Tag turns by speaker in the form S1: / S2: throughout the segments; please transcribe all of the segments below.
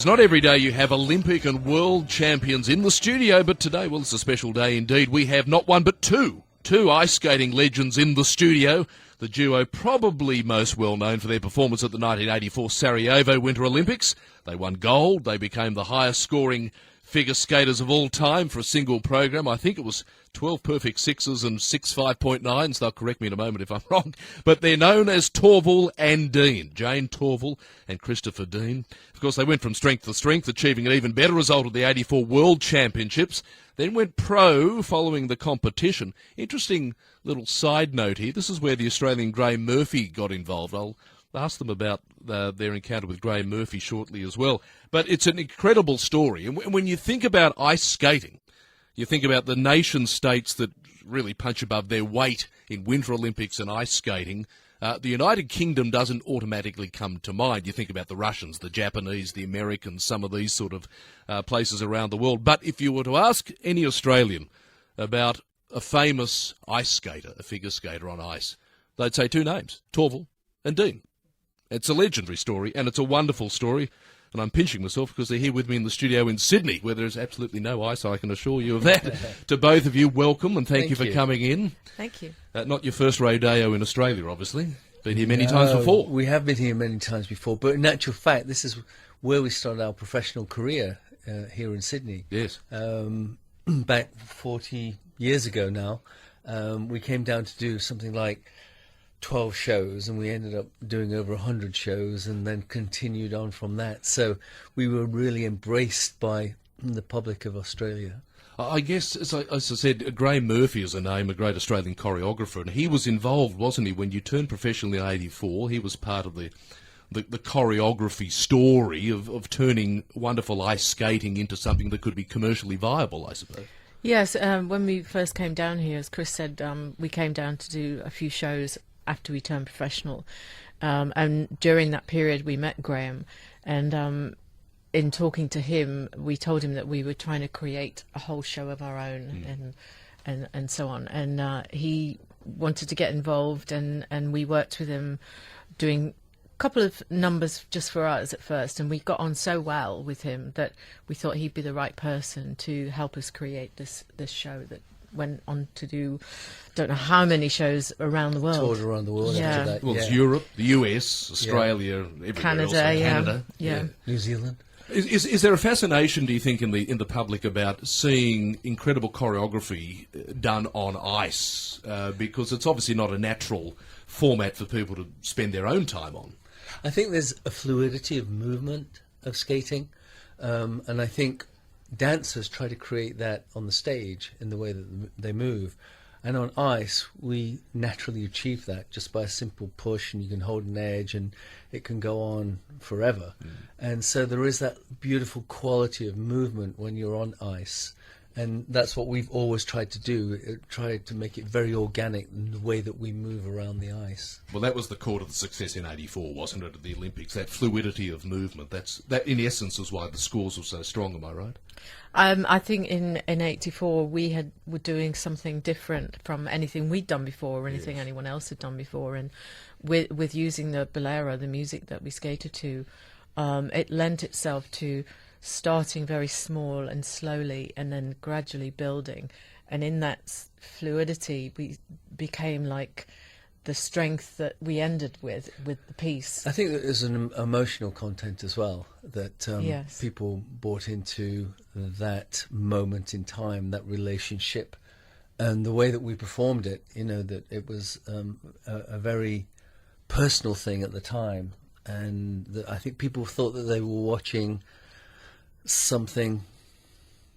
S1: It's not every day you have Olympic and world champions in the studio, but today, well, it's a special day indeed. We have not one but two ice skating legends in the studio. The duo probably most well known for their performance at the 1984 Sarajevo Winter Olympics. They won gold. They became the highest scoring figure skaters of all time for a single program. I think it was 12 perfect sixes and 6 5.9s. They'll correct me in a moment if I'm wrong. But they're known as Torvill and Dean. Jayne Torvill and Christopher Dean. Of course, they went from strength to strength, achieving an even better result at the 84 World Championships. Then went pro following the competition. Interesting little side note here. This is where the Australian Graeme Murphy got involved. I'll ask them about their encounter with Graeme Murphy shortly as well. But it's an incredible story. And when you think about ice skating, you think about the nation states that really punch above their weight in Winter Olympics and ice skating. The United Kingdom doesn't automatically come to mind. You think about the Russians, the Japanese, the Americans, some of these sort of places around the world. But if you were to ask any Australian about a famous ice skater, a figure skater on ice, they'd say two names, Torvill and Dean. It's a legendary story, and it's a wonderful story. And I'm pinching myself because they're here with me in the studio in Sydney, where there's absolutely no ice, I can assure you of that. To both of you, welcome, and thank you for coming in.
S2: Thank you.
S1: Not your first rodeo in Australia, obviously. Been here many times before.
S3: We have been here many times before, but in actual fact, this is where we started our professional career here in Sydney.
S1: Yes.
S3: Back 40 years ago now, we came down to do something like 12 shows, and we ended up doing over 100 shows and then continued on from that. So we were really embraced by the public of Australia.
S1: I guess, as I said, Graeme Murphy is a name, a great Australian choreographer, and he was involved, wasn't he, when you turned professional in 84? He was part of the choreography story of turning wonderful ice skating into something that could be commercially viable, I suppose.
S2: Yes, when we first came down here, as Chris said, we came down to do a few shows after we turned professional, and during that period we met Graeme, and in talking to him we told him that we were trying to create a whole show of our own, and so on, and he wanted to get involved, and we worked with him doing a couple of numbers just for us at first, and we got on so well with him that we thought he'd be the right person to help us create this show that went on to do, don't know how many shows around the world.
S3: Toured around the world after that.
S1: Well, it's Europe, the US, Australia, everywhere
S2: Canada,
S1: else. Canada,
S3: New Zealand.
S1: Is there a fascination, do you think, in the public about seeing incredible choreography done on ice? Because it's obviously not a natural format for people to spend their own time on.
S3: I think there's a fluidity of movement of skating, and I think dancers try to create that on the stage in the way that they move, and on ice we naturally achieve that just by a simple push, and you can hold an edge and it can go on forever. And so there is that beautiful quality of movement when you're on ice, and that's what we've always tried to do, try to make it very organic in the way that we move around the ice.
S1: Well, that was the core of the success in 84, wasn't it, at the Olympics, that fluidity of movement. That in essence is why the scores were so strong, am I right?
S2: I think in 84 we were doing something different from anything we'd done before or anything anyone else had done before, and with using the bolero, the music that we skated to, it lent itself to starting very small and slowly and then gradually building, and in that fluidity we became like the strength that we ended with the piece.
S3: I think that there's an emotional content as well that people bought into that moment in time, that relationship, and the way that we performed it, that it was a very personal thing at the time, and that I think people thought that they were watching something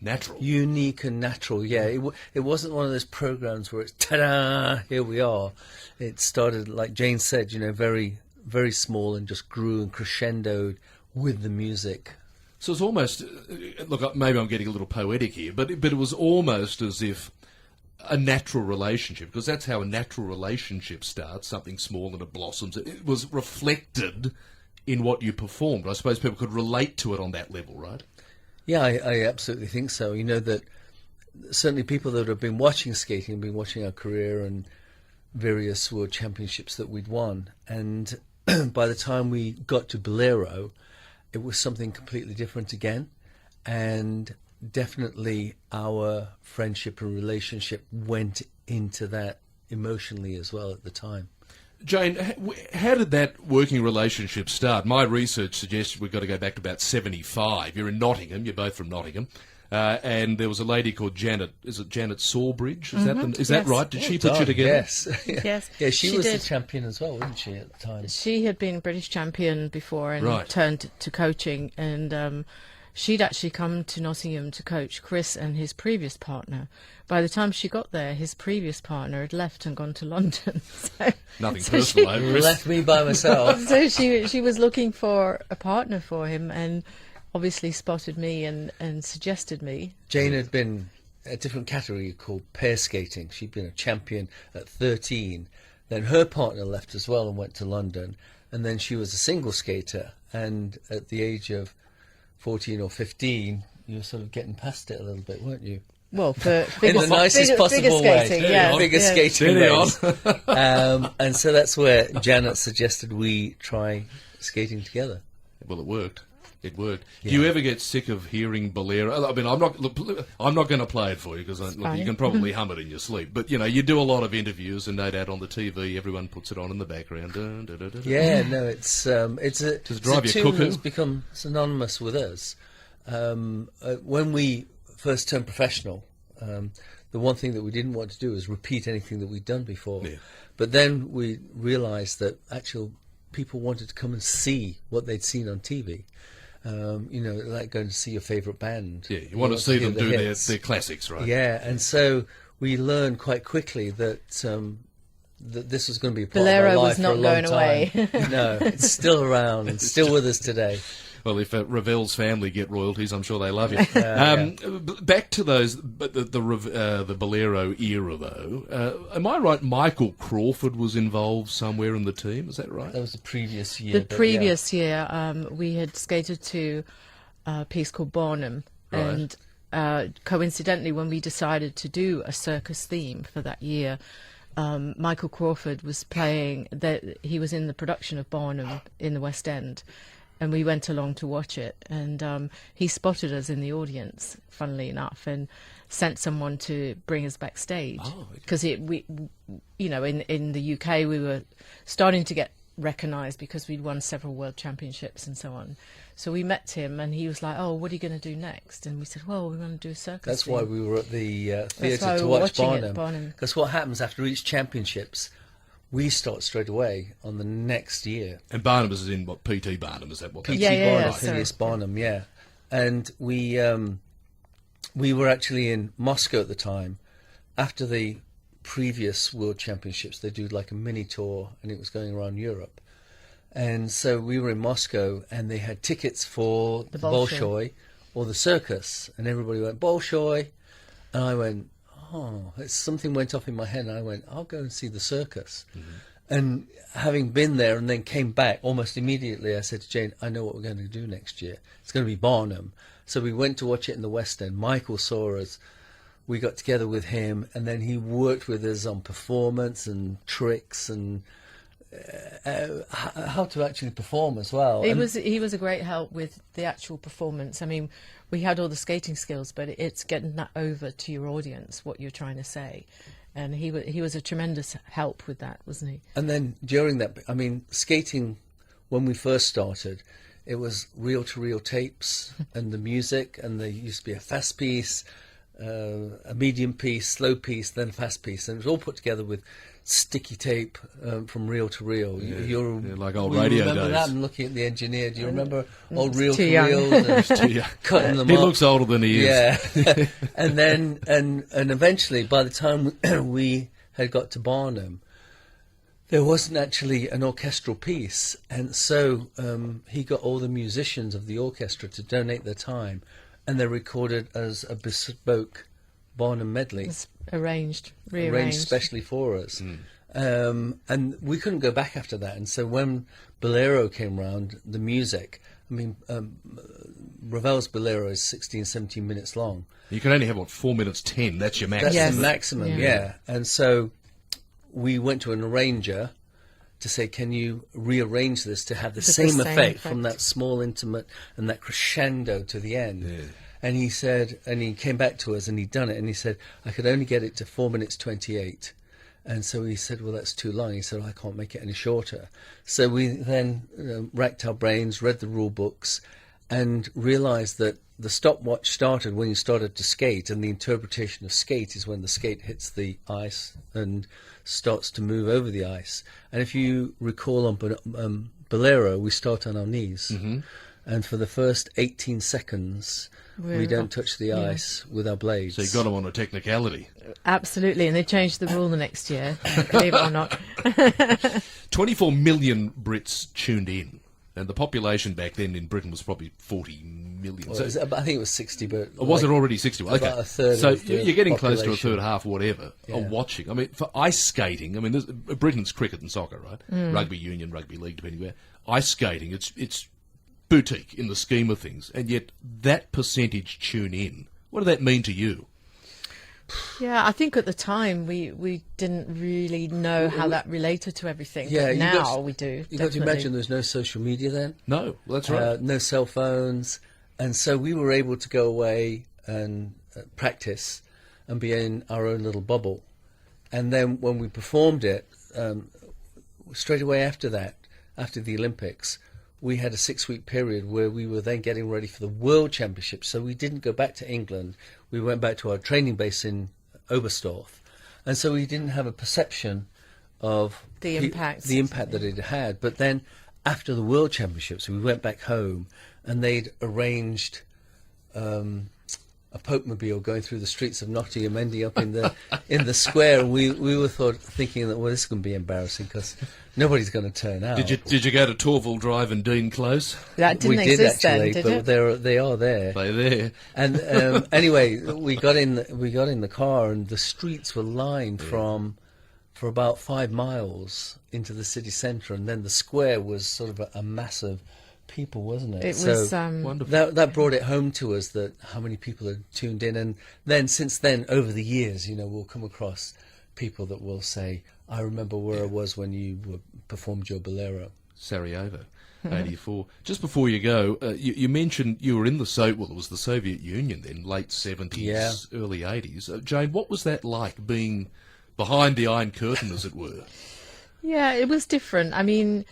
S1: natural,
S3: unique and natural. It wasn't one of those programs where it's ta-da, here we are. It started, like Jane said, very, very small, and just grew and crescendoed with the music.
S1: So it's almost, look, maybe I'm getting a little poetic here, but it was almost as if a natural relationship, because that's how a natural relationship starts, something small and it blossoms. It was reflected in what you performed. I suppose people could relate to it on that level, right?
S3: Yeah, I absolutely think so. That certainly people that have been watching skating have been watching our career and various world championships that we'd won. And by the time we got to Bolero, it was something completely different again, and definitely our friendship and relationship went into that emotionally as well at the time.
S1: Jane, how did that working relationship start? My research suggests we've got to go back to about 75. You're in Nottingham. You're both from Nottingham. And there was a lady called Janet. Is it Janet Sawbridge? Is that right? Did she put you together?
S3: Yes.
S2: Yes.
S3: Yeah, she was
S2: did.
S3: the champion as well, wasn't she, at the time?
S2: She had been British champion before and
S1: Right.
S2: turned to coaching, and she'd actually come to Nottingham to coach Chris and his previous partner. By the time she got there, his previous partner had left and gone to London. So,
S1: Nothing
S2: so
S1: personal,
S2: she-
S1: eh, Chris?
S3: Left me by myself.
S2: so she was looking for a partner for him, and obviously spotted me and suggested me.
S3: Jane had been a different category called pair skating. She'd been a champion at 13. Then her partner left as well and went to London. And then she was a single skater. And at the age of 14 or 15, you were sort of getting past it a little bit, weren't you?
S2: Well, for
S3: In the nicest
S2: figure
S3: possible way.
S2: skating, yeah,
S3: Figure
S2: yeah.
S3: skating
S1: Steady
S3: ways. And so that's where Janet suggested we try skating together.
S1: Well, it worked. It worked. Do you ever get sick of hearing Bolero? I mean, I'm not going to play it for you because you
S2: fine.
S1: can probably hum it in your sleep. But you do a lot of interviews, and no doubt on the TV, everyone puts it on in the background. Dun, dun, dun, dun, dun.
S3: Yeah, no, it's a
S1: drive you
S3: tune
S1: cuckoo?
S3: that's become synonymous with us. When we first turned professional, the one thing that we didn't want to do is repeat anything that we'd done before.
S1: Yeah.
S3: But then we realised that actual people wanted to come and see what they'd seen on TV. Like going to see your favourite band.
S1: Yeah, you want to see
S3: hear
S1: them
S3: the
S1: do
S3: hits.
S1: their classics, right?
S3: Yeah, and so we learned quite quickly that that this was going to be a part
S2: Bolero
S3: of our
S2: was
S3: life
S2: not
S3: for a long
S2: going
S3: time.
S2: away.
S3: No, it's still around and still with us today.
S1: Well, if Ravel's family get royalties, I'm sure they love you.
S3: Yeah.
S1: Back to those, the Bolero era, though. Am I right? Michael Crawford was involved somewhere in the team. Is that right?
S3: That was the previous year.
S2: The
S3: but
S2: previous year, we had skated to a piece called Barnum,
S1: Right.
S2: and coincidentally, when we decided to do a circus theme for that year, Michael Crawford was playing. He was in the production of Barnum in the West End, and we went along to watch it. And he spotted us in the audience, funnily enough, and sent someone to bring us backstage
S1: Oh, okay.
S2: because in the UK we were starting to get recognised because we'd won several world championships and so on. So we met him, and he was like, "Oh, what are you going to do next?" And we said, "Well, we're going to do a circus."
S3: That's
S2: theme."
S3: why we were at the
S2: why
S3: theatre
S2: we
S3: to
S2: were
S3: watch
S2: watching it,
S3: Barnum.
S2: Barnum.
S3: Because what happens after each championships, we start straight away on the next year.
S1: And Barnum is in what? P.T. Barnum, is that what?
S3: P.T.
S2: Yeah, yeah,
S3: Barnum,
S2: yeah,
S3: Phineas
S2: sorry.
S3: Barnum, yeah. And we were actually in Moscow at the time. After the previous World Championships, they do like a mini tour, and it was going around Europe. And so we were in Moscow, and they had tickets for the
S2: Bolshoi.
S3: Bolshoi or the circus, and everybody went Bolshoi, and I went, oh, something went off in my head, and I went, I'll go and see the circus. And having been there and then came back almost immediately, I said to Jane, I know what we're going to do next year. It's going to be Barnum. So we went to watch it in the West End. Michael saw us. We got together with him, and then he worked with us on performance and tricks and how to actually perform as well.
S2: He
S3: And
S2: was a great help with the actual performance. I mean, we had all the skating skills, but it's getting that over to your audience, what you're trying to say. And he was a tremendous help with that, wasn't he?
S3: And then during that, I mean, skating, when we first started, it was reel-to-reel tapes and the music, and there used to be a fast piece, a medium piece, slow piece, then a fast piece. And it was all put together with sticky tape from reel to reel.
S1: Yeah, like old
S3: we
S1: radio
S3: remember
S1: days.
S3: that. I'm looking at the engineer. Do you remember old
S2: It's
S3: reel to
S2: too young.
S3: reels and
S1: Yeah.
S3: cutting them
S1: He
S3: up?
S1: looks older than he is.
S3: Yeah. And then and eventually, by the time we had got to Barnum, there wasn't actually an orchestral piece, and so he got all the musicians of the orchestra to donate their time, and they recorded as a bespoke Barnum medley,
S2: It's arranged,
S3: arranged
S2: rearranged.
S3: specially for us. And we couldn't go back after that. And so when Bolero came round, the music, I mean, Ravel's Bolero is 16, 17 minutes long.
S1: You can only have, 4 minutes 10. That's your max.
S3: That's
S2: Yes.
S3: the maximum,
S2: Yeah.
S3: yeah. And so we went to an arranger, to say, can you rearrange this to have the
S2: With the
S3: same
S2: same
S3: effect from
S2: effect.
S3: that small intimate and that crescendo to the end?
S1: Yeah.
S3: And he said, and he came back to us and he'd done it, and he said, I could only get it to 4 minutes 28. And so he said, well, that's too long. He said, I can't make it any shorter. So we then racked our brains, read the rule books, and realized that the stopwatch started when you started to skate, and the interpretation of skate is when the skate hits the ice and starts to move over the ice. And if you recall on Bolero, we start on our knees.
S1: Mm-hmm.
S3: And for the first 18 seconds, we don't touch the ice with our blades.
S1: So you got them on a technicality.
S2: Absolutely, and they changed the rule the next year, believe it or not.
S1: 24 million Brits tuned in. And the population back then in Britain was probably 40 million.
S3: Well,
S1: So,
S3: I think it was 60, but...
S1: or was it already 60? Okay.
S3: About a third
S1: So
S3: of the
S1: you're getting close to a
S3: population.
S1: third, half, whatever, of watching. I mean, for ice skating, I mean, Britain's cricket and soccer, right? Rugby union, rugby league, depending where. Ice skating, it's boutique in the scheme of things. And yet that percentage tune in. What did that mean to you?
S2: Yeah, I think at the time we didn't really know how that related to everything.
S3: Yeah,
S2: but now we do.
S3: You got to imagine there's no social media then.
S1: No, that's right.
S3: No cell phones. And so we were able to go away and practice and be in our own little bubble. And then when we performed it, straight away after that, after the Olympics, we had a 6-week period where we were then getting ready for the World Championships. So we didn't go back to England. We went back to our training base in Oberstdorf. And so we didn't have a perception of
S2: The impact.
S3: the impact that it had. But then after the World Championships, we went back home and they'd arranged a Pope-mobile going through the streets of Nottingham, ending up in the square. And we were thinking that, well, this is going to be embarrassing because nobody's going to turn out.
S1: Did you go to Torvill Drive and Dean Close?
S2: That didn't
S3: We did
S2: exist
S3: actually,
S2: then,
S3: but
S2: did it?
S3: they are there.
S1: They're there.
S3: And anyway, we got in the car, and the streets were lined for about 5 miles into the city centre, and then the square was sort of a mass of people, wasn't it?
S2: It was
S1: Wonderful.
S3: That brought it home to us that how many people had tuned in, and then since then, over the years, we'll come across people that will say, "I remember where I was when you performed your Bolero."
S1: Sarajevo, 84. Just before you go, you mentioned you were in it was the Soviet Union then, late 70s, early 80s. Jane, what was that like, being behind the Iron Curtain, as it were?
S2: Yeah, it was different. I mean,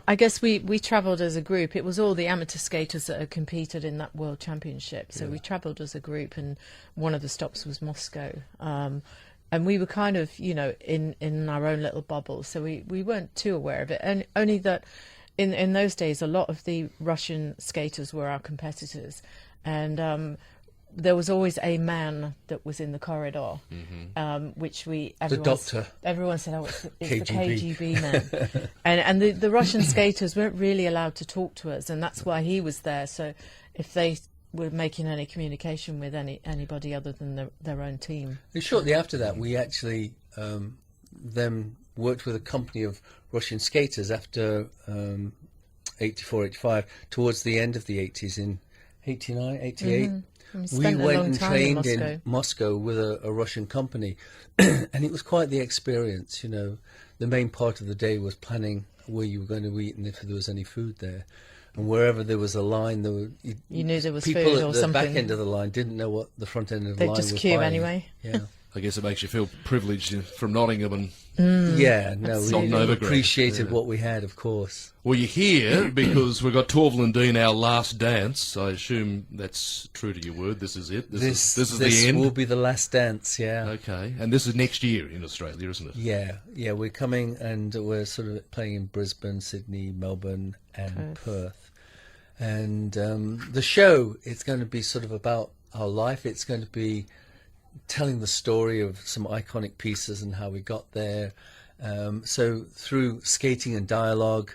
S2: I guess we travelled as a group. It was all the amateur skaters that had competed in that World Championship. So we travelled as a group, and one of the stops was Moscow. And we were kind of, in our own little bubble. So we weren't too aware of it. And only that in those days, a lot of the Russian skaters were our competitors. And there was always a man that was in the corridor, which everyone said, "Oh, it's the KGB man." and the Russian skaters weren't really allowed to talk to us, and that's why he was there. So if they were making any communication with anybody other than their own team.
S3: And shortly after that, we actually then worked with a company of Russian skaters after 84, 85, towards the end of the 80s, in 89, 88. We went and trained in Moscow with a Russian company, and it was quite the experience. The main part of the day was planning where you were going to eat and if there was any food there. And wherever there was a line,
S2: you knew there was
S3: people
S2: food
S3: at
S2: or
S3: the
S2: something.
S3: back end of the line didn't know what the front end of the
S2: They'd
S3: line was.
S2: just queue
S3: buying.
S2: anyway.
S3: Yeah.
S1: I guess it makes you feel privileged from Nottingham and
S3: Yeah, no, we
S1: Novergrove.
S3: appreciated what we had, of course.
S1: Well, you're here because we've got Torvill and Dean, our last dance. I assume that's true to your word. This is it. This is the end.
S3: Will be the last dance, yeah.
S1: Okay, and this is next year in Australia, isn't it?
S3: Yeah, we're coming, and we're sort of playing in Brisbane, Sydney, Melbourne, and Perth. And the show, it's going to be sort of about our life. It's going to be telling the story of some iconic pieces and how we got there. So through skating and dialogue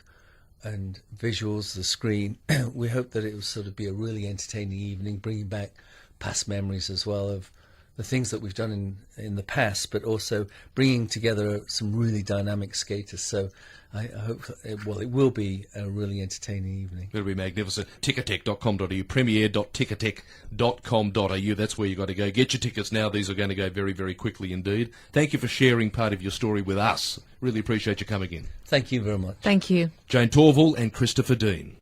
S3: and visuals, the screen, we hope that it will sort of be a really entertaining evening, bringing back past memories as well of the things that we've done in the past, but also bringing together some really dynamic skaters. So I hope, it will be a really entertaining evening.
S1: It'll be magnificent. Ticketek.com.au, premiere.ticketek.com.au. That's where you've got to go. Get your tickets now. These are going to go very, very quickly indeed. Thank you for sharing part of your story with us. Really appreciate you coming in.
S3: Thank you very much.
S2: Thank you.
S1: Jane Torvill and Christopher Dean.